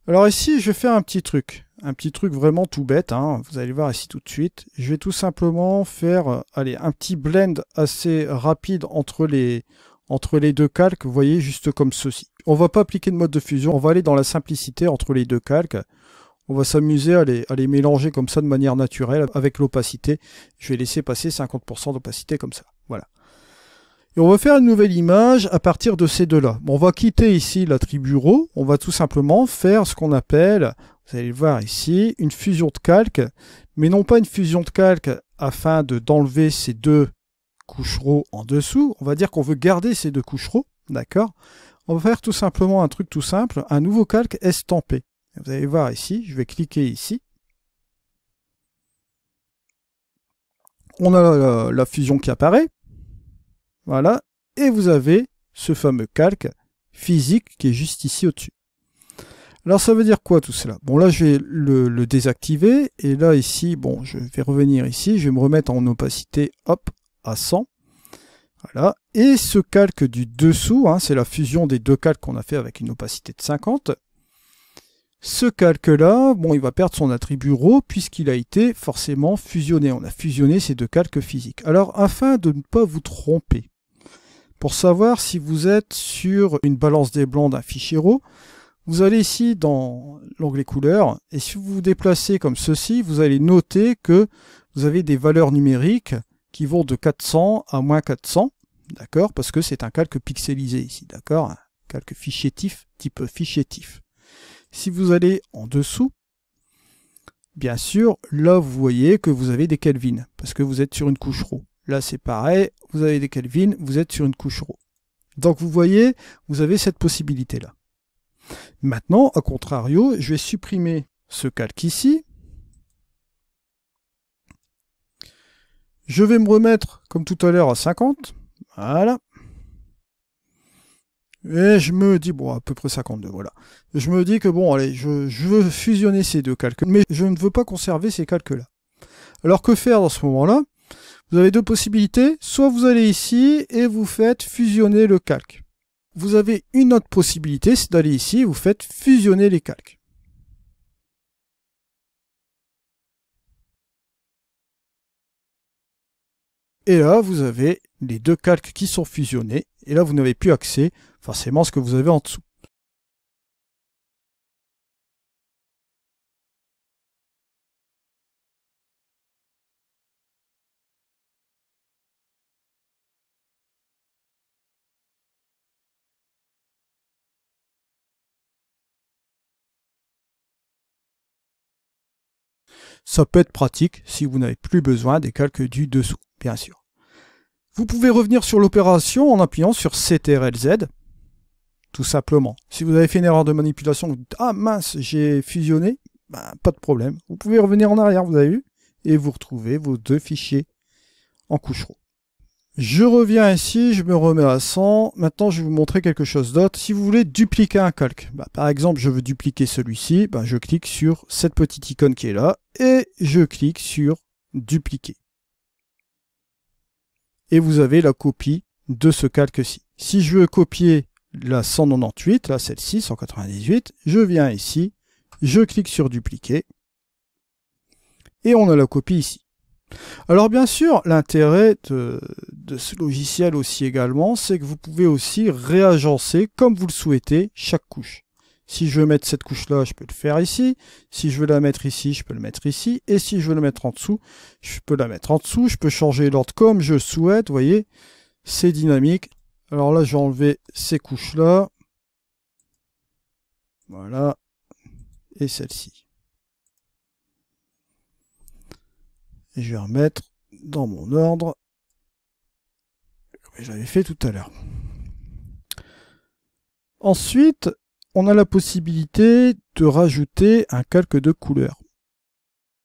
Alors ici, je vais faire un petit truc vraiment tout bête, hein. Vous allez voir ici tout de suite. Je vais tout simplement faire allez, un petit blend assez rapide entre les deux calques, vous voyez, juste comme ceci. On va pas appliquer de mode de fusion, on va aller dans la simplicité entre les deux calques. On va s'amuser à les mélanger comme ça de manière naturelle avec l'opacité. Je vais laisser passer 50% d'opacité comme ça. Voilà. Et on va faire une nouvelle image à partir de ces deux-là. Bon, on va quitter ici l'attribut RAW. On va tout simplement faire ce qu'on appelle, vous allez le voir ici, une fusion de calque. Mais non pas une fusion de calque afin d'enlever ces deux couches RAW en dessous. On va dire qu'on veut garder ces deux couches RAW. D'accord? On va faire tout simplement un truc tout simple, un nouveau calque estampé. Vous allez voir ici, je vais cliquer ici. On a la fusion qui apparaît. Voilà. Et vous avez ce fameux calque physique qui est juste ici au-dessus. Alors ça veut dire quoi tout cela? Bon là je vais le désactiver. Et là ici, bon je vais revenir ici. Je vais me remettre en opacité, hop, à 100. Voilà. Et ce calque du dessous, hein, c'est la fusion des deux calques qu'on a fait avec une opacité de 50. Ce calque-là, bon, il va perdre son attribut RAW puisqu'il a été forcément fusionné. On a fusionné ces deux calques physiques. Alors, afin de ne pas vous tromper, pour savoir si vous êtes sur une balance des blancs d'un fichier RAW, vous allez ici dans l'onglet couleurs, et si vous vous déplacez comme ceci, vous allez noter que vous avez des valeurs numériques qui vont de 400 à moins 400, d'accord, parce que c'est un calque pixelisé ici, d'accord, un calque fichétif, type fichétif. Si vous allez en dessous, bien sûr, là vous voyez que vous avez des Kelvin, parce que vous êtes sur une couche RAW. Là c'est pareil, vous avez des Kelvin, vous êtes sur une couche RAW. Donc vous voyez, vous avez cette possibilité-là. Maintenant, à contrario, je vais supprimer ce calque ici. Je vais me remettre, comme tout à l'heure, à 50. Voilà. Et je me dis, bon, à peu près 52, voilà. Je me dis que bon, allez, je veux fusionner ces deux calques, mais je ne veux pas conserver ces calques-là. Alors que faire dans ce moment-là? Vous avez deux possibilités. Soit vous allez ici et vous faites fusionner le calque. Vous avez une autre possibilité, c'est d'aller ici et vous faites fusionner les calques. Et là, vous avez les deux calques qui sont fusionnés. Et là, vous n'avez plus accès forcément à ce que vous avez en dessous. Ça peut être pratique si vous n'avez plus besoin des calques du dessous, bien sûr. Vous pouvez revenir sur l'opération en appuyant sur CTRL-Z, tout simplement. Si vous avez fait une erreur de manipulation, vous dites « Ah mince, j'ai fusionné », ben, pas de problème. Vous pouvez revenir en arrière, vous avez vu, et vous retrouvez vos deux fichiers en couche RAW. Je reviens ici, je me remets à 100. Maintenant, je vais vous montrer quelque chose d'autre. Si vous voulez dupliquer un calque, bah, par exemple, je veux dupliquer celui-ci, bah, je clique sur cette petite icône qui est là et je clique sur dupliquer. Et vous avez la copie de ce calque-ci. Si je veux copier la 198, là celle-ci, 198, je viens ici, je clique sur dupliquer et on a la copie ici. Alors bien sûr, l'intérêt de ce logiciel aussi également, c'est que vous pouvez aussi réagencer comme vous le souhaitez chaque couche. Si je veux mettre cette couche-là, je peux le faire ici. Si je veux la mettre ici, je peux le mettre ici. Et si je veux le mettre en dessous, je peux la mettre en dessous. Je peux changer l'ordre comme je souhaite. Vous voyez, c'est dynamique. Alors là, je vais enlever ces couches-là. Voilà. Et celle-ci. Et je vais remettre dans mon ordre comme j'avais fait tout à l'heure. Ensuite, on a la possibilité de rajouter un calque de couleur.